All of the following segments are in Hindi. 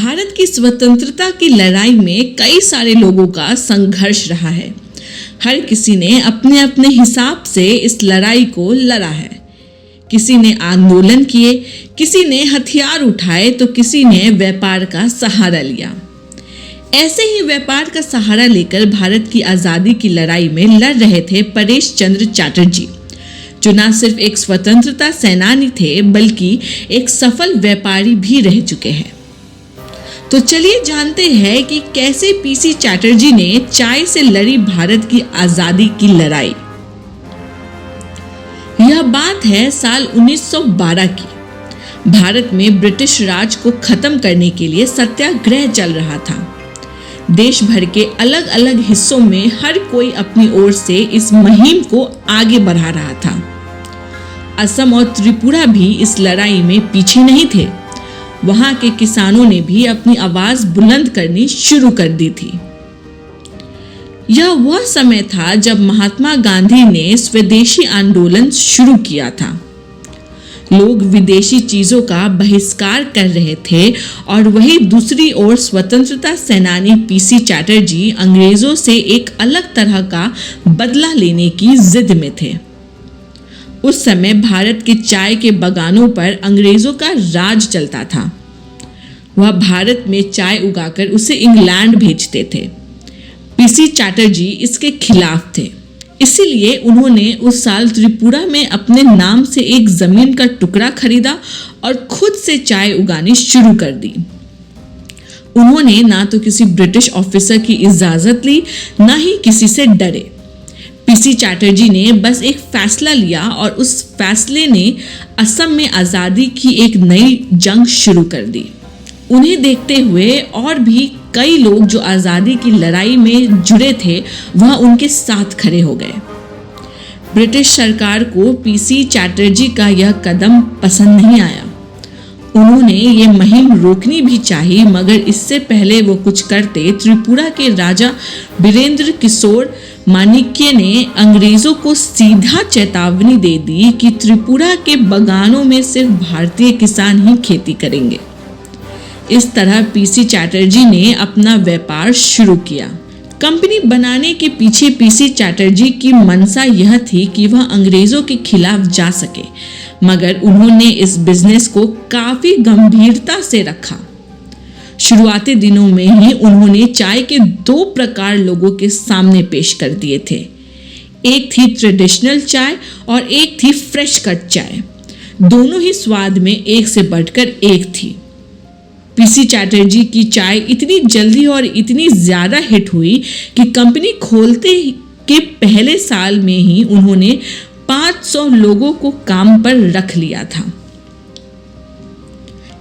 भारत की स्वतंत्रता की लड़ाई में कई सारे लोगों का संघर्ष रहा है। हर किसी ने अपने अपने हिसाब से इस लड़ाई को लड़ा है। किसी ने आंदोलन किए, किसी ने हथियार उठाए तो किसी ने व्यापार का सहारा लिया। ऐसे ही व्यापार का सहारा लेकर भारत की आज़ादी की लड़ाई में लड़ रहे थे परेश चंद्र चटर्जी, जो न सिर्फ एक स्वतंत्रता सेनानी थे बल्कि एक सफल व्यापारी भी रह चुके हैं। तो चलिए जानते हैं कि कैसे पीसी चटर्जी ने चाय से लड़ी भारत की आज़ादी की लड़ाई। यह बात है साल 1912 की। भारत में ब्रिटिश राज को खत्म करने के लिए सत्याग्रह चल रहा था। देश भर के अलग अलग हिस्सों में हर कोई अपनी ओर से इस मुहिम को आगे बढ़ा रहा था। असम और त्रिपुरा भी इस लड़ाई में पीछे नहीं थे। वहां के किसानों ने भी अपनी आवाज बुलंद करनी शुरू कर दी थी। यह वह समय था जब महात्मा गांधी ने स्वदेशी आंदोलन शुरू किया था। लोग विदेशी चीजों का बहिष्कार कर रहे थे और वहीं दूसरी ओर स्वतंत्रता सेनानी पीसी चटर्जी अंग्रेजों से एक अलग तरह का बदला लेने की जिद में थे। उस समय भारत के चाय के बागानों पर अंग्रेजों का राज चलता था। वह भारत में चाय उगाकर उसे इंग्लैंड भेजते थे। पीसी चटर्जी इसके खिलाफ थे। इसीलिए उन्होंने उस साल त्रिपुरा में अपने नाम से एक जमीन का टुकड़ा खरीदा और खुद से चाय उगानी शुरू कर दी। उन्होंने ना तो किसी ब्रिटिश ऑफिसर की इजाजत ली, ना ही किसी से डरे। पीसी चटर्जी ने बस एक फैसला लिया और उस फैसले ने असम में आज़ादी की एक नई जंग शुरू कर दी। उन्हें देखते हुए और भी कई लोग जो आज़ादी की लड़ाई में जुड़े थे वह उनके साथ खड़े हो गए। ब्रिटिश सरकार को पीसी चटर्जी का यह कदम पसंद नहीं आया। उन्होंने ये मुहिम रोकनी भी चाहिए, मगर इससे पहले वो कुछ करते त्रिपुरा के राजा बीरेंद्र किशोर माणिक्य ने अंग्रेजों को सीधा चेतावनी दे दी कि त्रिपुरा के बागानों में सिर्फ भारतीय किसान ही खेती करेंगे। इस तरह पीसी चटर्जी ने अपना व्यापार शुरू किया। कंपनी बनाने के पीछे पीसी चटर्जी की मंशा यह थी कि वह अंग्रेजों के खिलाफ जा सके, मगर उन्होंने इस बिजनेस को काफी गंभीरता से रखा। शुरुआती दिनों में ही उन्होंने चाय के दो प्रकार लोगों के सामने पेश कर दिए थे। एक थी ट्रेडिशनल चाय और एक थी फ्रेश कट चाय। दोनों ही स्वाद में एक से बढ़कर एक थी। पीसी चटर्जी की चाय इतनी जल्दी और इतनी ज्यादा हिट हुई कि कंपनी खोलते के पहले साल में ही उन्होंने 500 लोगों को काम पर रख लिया था।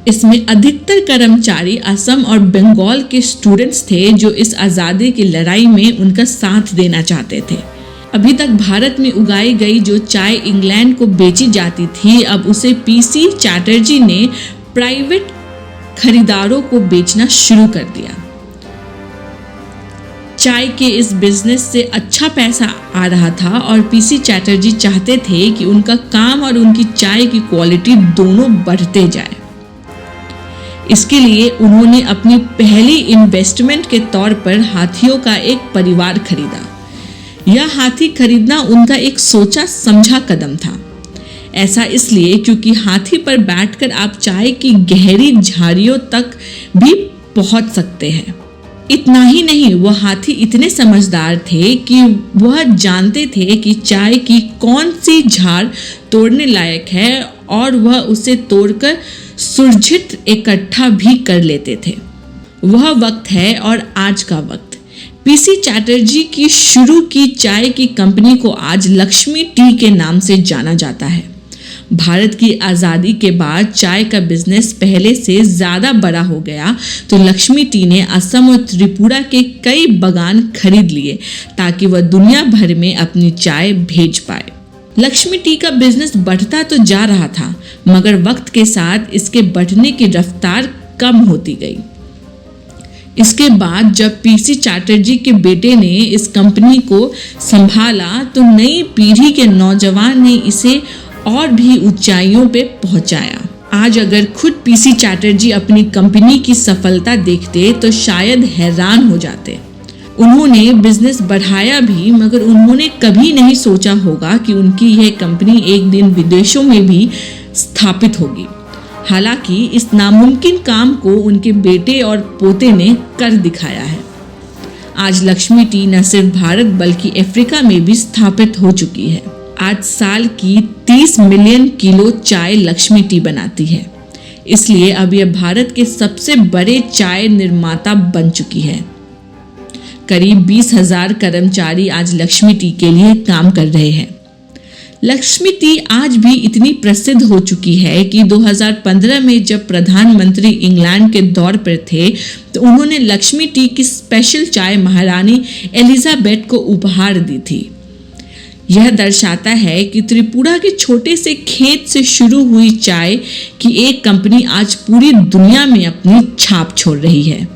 इसमें अधिकतर कर्मचारी असम और बंगाल के स्टूडेंट्स थे जो इस आज़ादी की लड़ाई में उनका साथ देना चाहते थे। अभी तक भारत में उगाई गई जो चाय इंग्लैंड को बेची जाती थी, अब उसे पीसी चटर्जी ने प्राइवेट खरीदारों को बेचना शुरू कर दिया। चाय के इस बिजनेस से अच्छा पैसा आ रहा था और पीसी चटर्जी चाहते थे कि उनका काम और उनकी चाय की क्वालिटी दोनों बढ़ते जाए। इसके लिए उन्होंने अपनी पहली इन्वेस्टमेंट के तौर पर हाथियों का एक परिवार खरीदा। यह हाथी खरीदना उनका एक सोचा समझा कदम था। ऐसा इसलिए क्योंकि हाथी पर बैठकर आप चाय की गहरी झाड़ियों तक भी पहुंच सकते हैं। इतना ही नहीं, वह हाथी इतने समझदार थे कि वह जानते थे कि चाय की कौन सी झाड़ तोड़ने लायक है और वह उसे तोड़कर सुरक्षित इकट्ठा भी कर लेते थे। वह वक्त है और आज का वक्त। पीसी चटर्जी की शुरू की चाय की कंपनी को आज लक्ष्मी टी के नाम से जाना जाता है। भारत की आज़ादी के बाद चाय का बिजनेस पहले से ज़्यादा बड़ा हो गया तो लक्ष्मी टी ने असम और त्रिपुरा के कई बागान खरीद लिए ताकि वह दुनिया भर में अपनी चाय भेज पाए। लक्ष्मी टी का बिजनेस बढ़ता तो जा रहा था, मगर वक्त के साथ इसके बढ़ने की रफ्तार कम होती गई। इसके बाद जब पीसी चटर्जी के बेटे ने इस कंपनी को संभाला तो नई पीढ़ी के नौजवान ने इसे और भी ऊंचाइयों पे पहुंचाया। आज अगर खुद पीसी चैटर्जी अपनी कंपनी की सफलता देखते तो शायद हैरान हो जाते। उन्होंने बिजनेस बढ़ाया भी, मगर उन्होंने कभी नहीं सोचा होगा कि उनकी यह कंपनी एक दिन विदेशों में भी स्थापित होगी। हालांकि इस नामुमकिन काम को उनके बेटे और पोते ने कर दिखाया है। आज लक्ष्मी टी न सिर्फ भारत बल्कि अफ्रीका में भी स्थापित हो चुकी है। आज साल की 30 मिलियन किलो चाय लक्ष्मी टी बनाती है, इसलिए अब यह भारत के सबसे बड़े चाय निर्माता बन चुकी है। करीब 20,000 कर्मचारी आज लक्ष्मी टी के लिए काम कर रहे हैं। लक्ष्मी टी आज भी इतनी प्रसिद्ध हो चुकी है कि 2015 में जब प्रधानमंत्री इंग्लैंड के दौर पर थे तो उन्होंने लक्ष्मी टी की स्पेशल चाय महारानी एलिजाबेथ को उपहार दी थी। यह दर्शाता है कि त्रिपुरा के छोटे से खेत से शुरू हुई चाय की एक कंपनी आज पूरी दुनिया में अपनी छाप छोड़ रही है।